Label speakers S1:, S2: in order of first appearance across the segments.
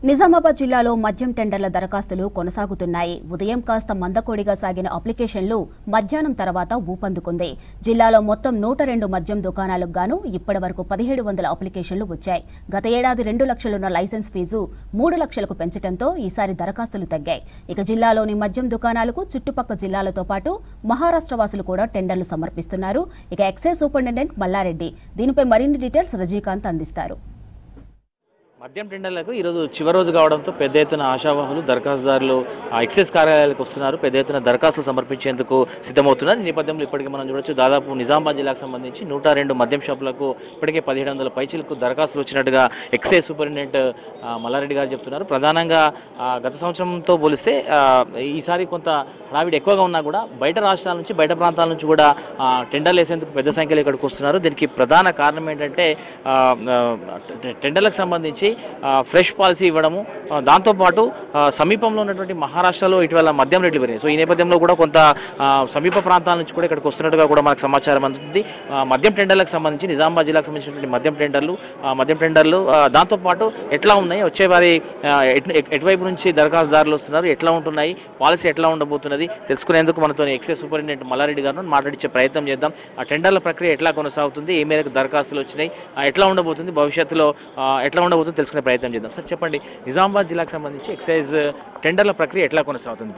S1: నిజామాబాద్ జిల్లాలో మద్యం టెండర్ల దరఖాస్తులు కొనసాగుతున్నాయి. ఉదయం కాస్త మందకోడిగా సాగిన అప్లికేషన్లు మధ్యాహ్నం తర్వాత ఊపందుకుంది. జిల్లాలో మొత్తం 102 మద్యం దుకాణాలకు గాను ఇప్పటివరకు 1700 అప్లికేషన్లు వచ్చాయి. గత ఏడాది 2 లక్షలున్న లైసెన్స్ ఫీజు 3 లక్షలకు పెంచడంతో ఈసారి దరఖాస్తులు తగ్గాయి. ఇక జిల్లాలోని మద్యం దుకాణాలకు చుట్టుపక్కల జిల్లాలతో పాటు మహారాష్ట్ర వాసులు కూడా టెండర్లు సమర్పిస్తున్నారు. ఇక ఎక్సైజ్ సూపరింటెండెంట్ మల్లారెడ్డి దీనిపై మరిన్ని డీటెయిల్స్ రజనీకాంత్ అందిస్తారు.
S2: మద్యం టెండర్లకు ఈరోజు చివరి రోజు కావడంతో పెద్ద ఎత్తున ఆశావాహులు దరఖాస్తుదారులు ఎక్సైజ్ కార్యాలయాలకు వస్తున్నారు. పెద్ద ఎత్తున దరఖాస్తులు సమర్పించేందుకు సిద్ధమవుతున్నారు. ఈ నేపథ్యంలో ఇప్పటికీ మనం చూడొచ్చు దాదాపు నిజామాబాద్ జిల్లాకు సంబంధించి 102 మద్యం షాపులకు ఇప్పటికే 1700 పైచీలకు దరఖాస్తులు వచ్చినట్టుగా ఎక్సైజ్ సూపరింటెండెంట్ మల్లారెడ్డి గారు చెప్తున్నారు. ప్రధానంగా గత సంవత్సరంతో పోలిస్తే ఈసారి కొంత హడావిడి ఎక్కువగా ఉన్నా కూడా బయట రాష్ట్రాల నుంచి బయట ప్రాంతాల నుంచి కూడా టెండర్లు వేసేందుకు పెద్ద సంఖ్యలో ఇక్కడికి వస్తున్నారు. దీనికి ప్రధాన కారణం ఏంటంటే టెండర్లకు సంబంధించి ఫ్రెష్ పాలసీ ఇవ్వడము, దాంతోపాటు సమీపంలో ఉన్నటువంటి మహారాష్ట్రలో ఇటీవల మద్యం రేట్లు పెరిగాయి. సో ఈ నేపథ్యంలో కూడా కొంత సమీప ప్రాంతాల నుంచి కూడా ఇక్కడికి వస్తున్నట్టుగా కూడా మనకు సమాచారం అందుతుంది. మద్యం టెండర్లకు సంబంధించి నిజామాబాద్ జిల్లాకు సంబంధించినటువంటి మద్యం టెండర్లు దాంతోపాటు ఎట్లా ఉన్నాయి, వచ్చే వారి ఎటువైపు నుంచి దరఖాస్తుదారులు వస్తున్నారు, ఎట్లా ఉంటున్నాయి, పాలసీ ఎట్లా ఉండబోతున్నది తెలుసుకునేందుకు మనతో ఎక్సైజ్ సూపరింటెండెంట్ మల్లారెడ్డి గారు మాట్లాడించే ప్రయత్నం చేద్దాం. ఆ టెండర్ల ప్రక్రియ ఎట్లా కొనసాగుతుంది, ఏ మేరకు దరఖాస్తులు వచ్చినాయి, ఎట్లా ఉండబోతుంది, భవిష్యత్తులో ఎట్లా ఉండబోతుంది తెలుసుకునే ప్రయత్నం చేద్దాం. సార్ చెప్పండి, నిజామాబాద్ జిల్లాకు సంబంధించి ఎక్సైజ్ టెండర్ల ప్రక్రియ ఎట్లా కొనసాగుతుంది?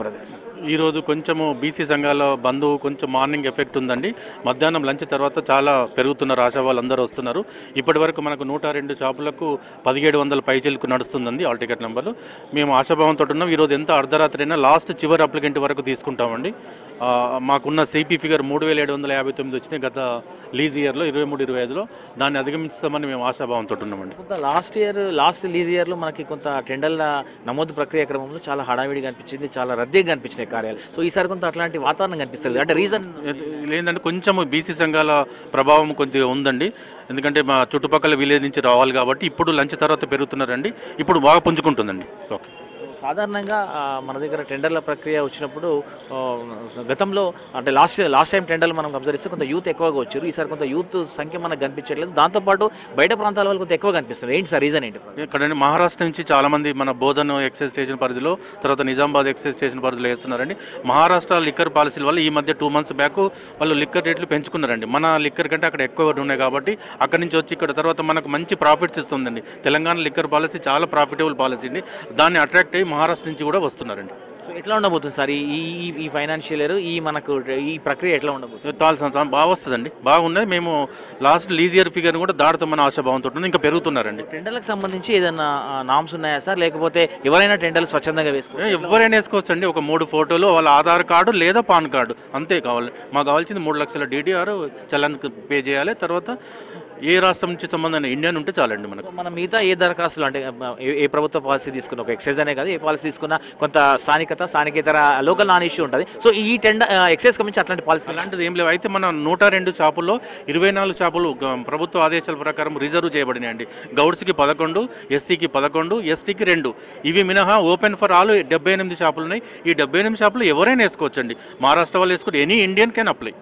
S3: ఈరోజు కొంచెము బీసీ సంఘాల బంధు కొంచెం మార్నింగ్ ఎఫెక్ట్ ఉందండి. మధ్యాహ్నం లంచ్ తర్వాత చాలా పెరుగుతున్నారు, ఆశా వాళ్ళు అందరూ వస్తున్నారు. ఇప్పటి వరకు మనకు 102 షాపులకు 1700 పైచీలకు నడుస్తుందండి ఆల్ టికెట్ నెంబర్లు. మేము ఆశాభావంతో ఉన్నాం. ఈరోజు ఎంత అర్ధరాత్రి అయినా లాస్ట్ చివరి అప్లికెంట్ వరకు తీసుకుంటామండి. మాకున్న సిపి ఫిగర్ 3759 వచ్చినాయి గత లీజ్ ఇయర్లో 23-25లో. దాన్ని అధిగమిస్తామని మేము ఆశాభావంతో ఉన్నామండి.
S2: లాస్ట్ లీజ్ ఇయర్లో మనకి కొంత టెండర్ల నమోదు ప్రక్రియ క్రమంలో చాలా హడావిడిగా అనిపించింది, చాలా రద్దీగా కనిపించినాయి కార్యాలు. సో ఈసారి కొంత అట్లాంటి వాతావరణం కనిపిస్తుంది. అంటే రీజన్
S3: లేదంటే కొంచెం బీసీ సంఘాల ప్రభావం కొద్దిగా ఉందండి. ఎందుకంటే మా చుట్టుపక్కల విలేజ్ నుంచి రావాలి కాబట్టి ఇప్పుడు లంచ్ తర్వాత పెరుగుతున్నారండి. ఇప్పుడు బాగా పుంజుకుంటుందండి. ఓకే,
S2: సాధారణంగా మన దగ్గర టెండర్ల ప్రక్రియ వచ్చినప్పుడు గతంలో అంటే లాస్ట్ టైం టెండర్లు మనం అబ్జర్వ్ చేస్తే కొంత యూత్ ఎక్కువగా వచ్చారు. ఈసారి కొంత యూత్ సంఖ్య మనకు కనిపించట్లేదు. దాంతోపాటు బయట ప్రాంతాల వాళ్ళు కొంత ఎక్కువ కనిపిస్తుంది. ఏంటి సార్ రీజన్ ఏంటి?
S3: ఇక్కడ మహారాష్ట్ర నుంచి చాలామంది మన బోధన్ ఎక్సైజ్ స్టేషన్ పరిధిలో, తర్వాత నిజామాబాద్ ఎక్సైజ్ స్టేషన్ పరిధిలో వేస్తున్నారండి. మహారాష్ట్ర లిక్కర్ పాలసీల వల్ల ఈ మధ్య 2 months బ్యాక్ వాళ్ళు లిక్కర్ రేట్లు పెంచుకున్నారండి. మన లిక్కర్ కంటే అక్కడ ఎక్కువ ఉన్నాయి కాబట్టి అక్కడి నుంచి వచ్చి ఇక్కడ తర్వాత మనకు మంచి ప్రాఫిట్స్ ఇస్తుందండి. తెలంగాణ లిక్కర్ పాలసీ చాలా ప్రాఫిటబుల్ పాలసీ అండి. దాన్ని అట్రాక్ట్ అయ్యి మహారాష్ట్ర నుంచి కూడా వస్తున్నారండి.
S2: ఎట్లా ఉండబోతుంది సార్ ఈ ఫైనాన్షియల్ ఇయర్, ఈ ప్రక్రియ ఎట్లా ఉండబోతుంది?
S3: బాగా వస్తుందండి, బాగున్నది. మేము లాస్ట్ లీజ్ ఇయర్ ఫిగర్ కూడా దాడుతామని ఆశాభావంతో ఇంకా పెరుగుతున్నారండి.
S2: టెండర్లకు సంబంధించి ఏదైనా నామ్స్ ఉన్నాయా సార్, లేకపోతే ఎవరైనా టెండర్లు స్వచ్ఛందంగా వేసుకోవచ్చు?
S3: ఎవరైనా వేసుకోవచ్చు అండి. ఒక 3 ఫోటోలు, వాళ్ళ ఆధార్ కార్డు లేదా పాన్ కార్డు అంతే కావాలి. మాకు కావాల్సింది 3 లక్షల DDR చలాన్ పే చేయాలి. తర్వాత ఏ రాష్ట్రం నుంచి సంబంధం ఇండియన్ ఉంటే చాలండి మనకు.
S2: మనం మిగతా ఏ దరఖాస్తులు అంటే ఏ ప్రభుత్వ పాలసీ తీసుకున్నా, ఒక ఎక్సైజ్ అనే కాదు, ఏ పాలసీ తీసుకున్నా కొంత స్థానికేతర లోకల్ నాన్ ఇష్యూ ఉంటుంది. సో ఈ టెండర్ ఎక్సైజ్ కమిషన్ అట్లాంటి పాలసీ
S3: అలాంటిది ఏం లేవు. అయితే మన 102 షాపుల్లో 24 షాపులు ప్రభుత్వ ఆదేశాల ప్రకారం రిజర్వ్ చేయబడినాయండి. గౌడ్స్కి 11, ఎస్సీకి 11, ఎస్టీకి 2. ఇవి మినహా ఓపెన్ ఫర్ ఆల్ 78 షాపులు ఉన్నాయి. ఈ 78 షాపులు ఎవరైనా వేసుకోవచ్చండి. మహారాష్ట్ర వాళ్ళు వేసుకోవచ్చు, ఎనీ ఇండియన్ కెన్ అప్లై.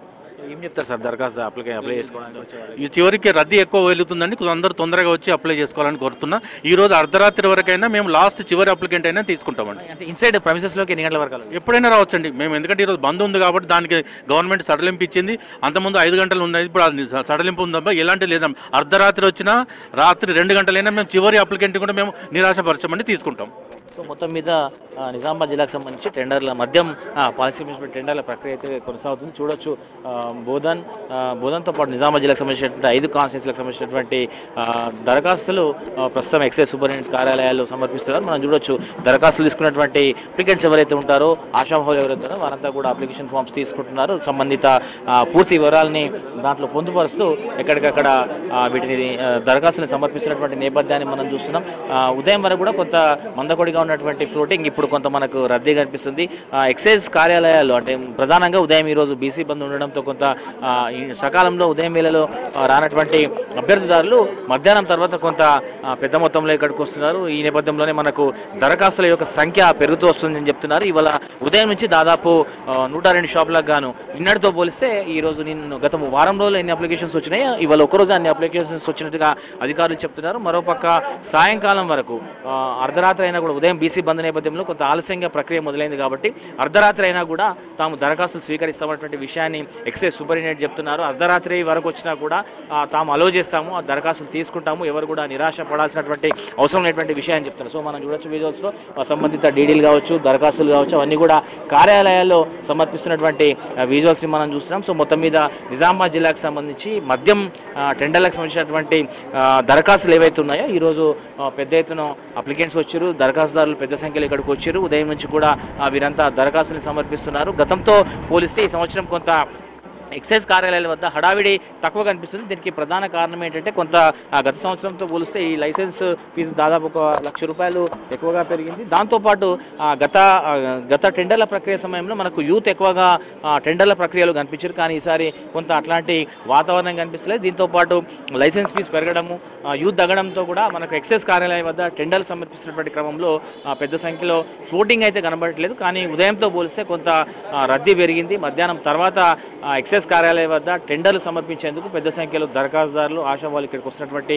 S2: ఏం చెప్తారు సార్ దరఖాస్తు అప్లై చేసుకోవడానికి?
S3: ఈ చివరికి రద్దీ ఎక్కువ వెళ్తుందండి. అందరూ తొందరగా వచ్చి అప్లై చేసుకోవాలని కోరుతున్నా. ఈ రోజు అర్ధరాత్రి వరకైనా మేము లాస్ట్ చివరి అప్లికెంట్ అయినా తీసుకుంటామండి.
S2: అంటే ఇన్సైడ్ ప్రెమిసెస్లోకి ఎన్ని గంటల వరకు?
S3: ఎప్పుడైనా రావచ్చండి. మేము ఎందుకంటే ఈరోజు బంద్ ఉంది కాబట్టి దానికి గవర్నమెంట్ సడలింపు ఇచ్చింది. అంతకుముందు 5 గంటలు ఉన్నది, ఇప్పుడు అది సడలింపు ఉందబ్బా. ఎలాంటి లేదా అర్ధరాత్రి వచ్చినా రాత్రి 2 గంటలైనా మేము చివరి అప్లికెంట్ కూడా మేము నిరాశపరచమని తీసుకుంటాం.
S2: సో మొత్తం మీద నిజామాబాద్ జిల్లాకు సంబంధించి టెండర్ల మద్యం పాలసీ టెండర్ల ప్రక్రియ అయితే కొనసాగుతుంది. చూడొచ్చు బోధన్తో పాటు నిజామాబాద్ జిల్లాకు సంబంధించినటువంటి 5 కాన్స్టిట్యూన్సీలకు సంబంధించినటువంటి దరఖాస్తులు ప్రస్తుతం ఎక్సైజ్ సూపరింటెండెంట్ కార్యాలయాల్లో సమర్పిస్తున్నారు. మనం చూడొచ్చు దరఖాస్తులు తీసుకున్నటువంటి అప్లికెంట్స్ ఎవరైతే ఉంటారో, ఆశాభావులు ఎవరైతే ఉన్నారో వారంతా కూడా అప్లికేషన్ ఫామ్స్ తీసుకుంటున్నారు. సంబంధిత పూర్తి వివరాలని దాంట్లో పొందుపరుస్తూ ఎక్కడికక్కడ వీటిని దరఖాస్తుని సమర్పిస్తున్నటువంటి నేపథ్యాన్ని మనం చూస్తున్నాం. ఉదయం వరకు కూడా కొంత మందకొడిగా రద్దీగా ఉన్నటువంటి ఫ్లోటింగ్ ఇప్పుడు కొంత మనకు రద్దీ కనిపిస్తుంది. ఎక్సైజ్ కార్యాలయాలు అంటే ప్రధానంగా ఉదయం ఈరోజు బీసీ బంద్ ఉండడంతో కొంత ఈ సకాలంలో ఉదయం వేళలో రానటువంటి అభ్యర్థిదారులు మధ్యాహ్నం తర్వాత కొంత పెద్ద మొత్తంలో ఇక్కడికి వస్తున్నారు. ఈ నేపథ్యంలోనే మనకు దరఖాస్తుల యొక్క సంఖ్య పెరుగుతూ వస్తుందని చెప్తున్నారు. ఇవాళ ఉదయం నుంచి దాదాపు 102 షాపులకు గాను నిన్నటితో పోలిస్తే ఈరోజు గత వారం రోజులు ఎన్ని అప్లికేషన్స్ వచ్చినాయి, ఇవాళ ఒకరోజు అన్ని అప్లికేషన్స్ వచ్చినట్టుగా అధికారులు చెప్తున్నారు. మరోపక్క సాయంకాలం వరకు అర్ధరాత్రి అయినా కూడా ఉదయం బీసీ బంద్ నేపథ్యంలో కొంత ఆలస్యంగా ప్రక్రియ మొదలైంది కాబట్టి అర్ధరాత్రి అయినా కూడా తాము దరఖాస్తులు స్వీకరిస్తామన్నటువంటి విషయాన్ని ఎక్సైజ్ సూపరింటెండెంట్ చెప్తున్నారు. అర్ధరాత్రి వరకు వచ్చినా కూడా తాము అలో చేస్తాము, ఆ దరఖాస్తులు తీసుకుంటాము, ఎవరు కూడా నిరాశ పడాల్సినటువంటి అవసరం లేనటువంటి విషయాన్ని చెప్తున్నారు. సో మనం చూడొచ్చు విజువల్స్లో సంబంధిత డీడీలు కావచ్చు, దరఖాస్తులు కావచ్చు, అవన్నీ కూడా కార్యాలయాల్లో సమర్పిస్తున్నటువంటి విజువల్స్ని మనం చూస్తున్నాం. సో మొత్తం మీద నిజామాబాద్ జిల్లాకు సంబంధించి మద్యం టెండర్లకు సంబంధించినటువంటి దరఖాస్తులు ఏవైతే ఉన్నాయో ఈరోజు పెద్ద ఎత్తున అప్లికెంట్స్ వచ్చారు, దరఖాస్తుదారులు పెద్ద సంఖ్యలో ఇక్కడికి వచ్చారు. ఉదయం నుంచి కూడా వీరంతా దరఖాస్తుని సమర్పిస్తున్నారు. గతంతో పోలిస్తే ఈ సంవత్సరం కొంత ఎక్సైజ్ కార్యాలయాల వద్ద హడావిడి తక్కువ కనిపిస్తుంది. దీనికి ప్రధాన కారణం ఏంటంటే కొంత గత సంవత్సరంతో పోలిస్తే ఈ లైసెన్స్ ఫీజు దాదాపు ₹1,00,000 ఎక్కువగా పెరిగింది. దాంతోపాటు గత టెండర్ల ప్రక్రియ సమయంలో మనకు యూత్ ఎక్కువగా టెండర్ల ప్రక్రియలో కనిపించారు. కానీ ఈసారి కొంత అట్లాంటి వాతావరణం కనిపిస్తలేదు. దీంతోపాటు లైసెన్స్ ఫీజు పెరగడము, యూత్ తగ్గడంతో కూడా మనకు ఎక్సైజ్ కార్యాలయం వద్ద టెండర్లు సమర్పిస్తున్నటువంటి క్రమంలో పెద్ద సంఖ్యలో ఫ్లోటింగ్ అయితే కనబడట్లేదు. కానీ ఉదయంతో పోలిస్తే కొంత రద్దీ పెరిగింది. మధ్యాహ్నం తర్వాత ఎక్సైజ్ కార్యాలయం వద్ద టెండర్లు సమర్పించేందుకు పెద్ద సంఖ్యలో దరఖాస్తుదారులు ఆశావాళ్ళు ఇక్కడికి వస్తున్నటువంటి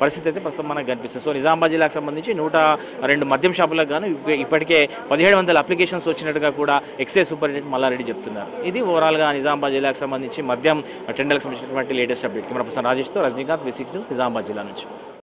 S2: పరిస్థితి అయితే ప్రస్తుతం మనకు కనిపిస్తుంది. సో నిజామాబాద్ జిల్లాకు సంబంధించి 102 మద్యం షాపులకు గాను ఇప్పటికే 1700 అప్లికేషన్స్ వచ్చినట్టుగా కూడా ఎక్సైజ్ సూపరింటెండెంట్ మల్లారెడ్డి చెప్తున్నారు. ఇది ఓవరాల్గా నిజామాబాద్ జిల్లాకు సంబంధించి మద్యం టెండర్లకు సంబంధించినటువంటి లేటెస్ట్ అప్డేట్. కెమెరా పర్సన్ రాజేష్తో రజనీకాంత్, V6 న్యూస్, నిజామాబాద్ జిల్లా నుంచి.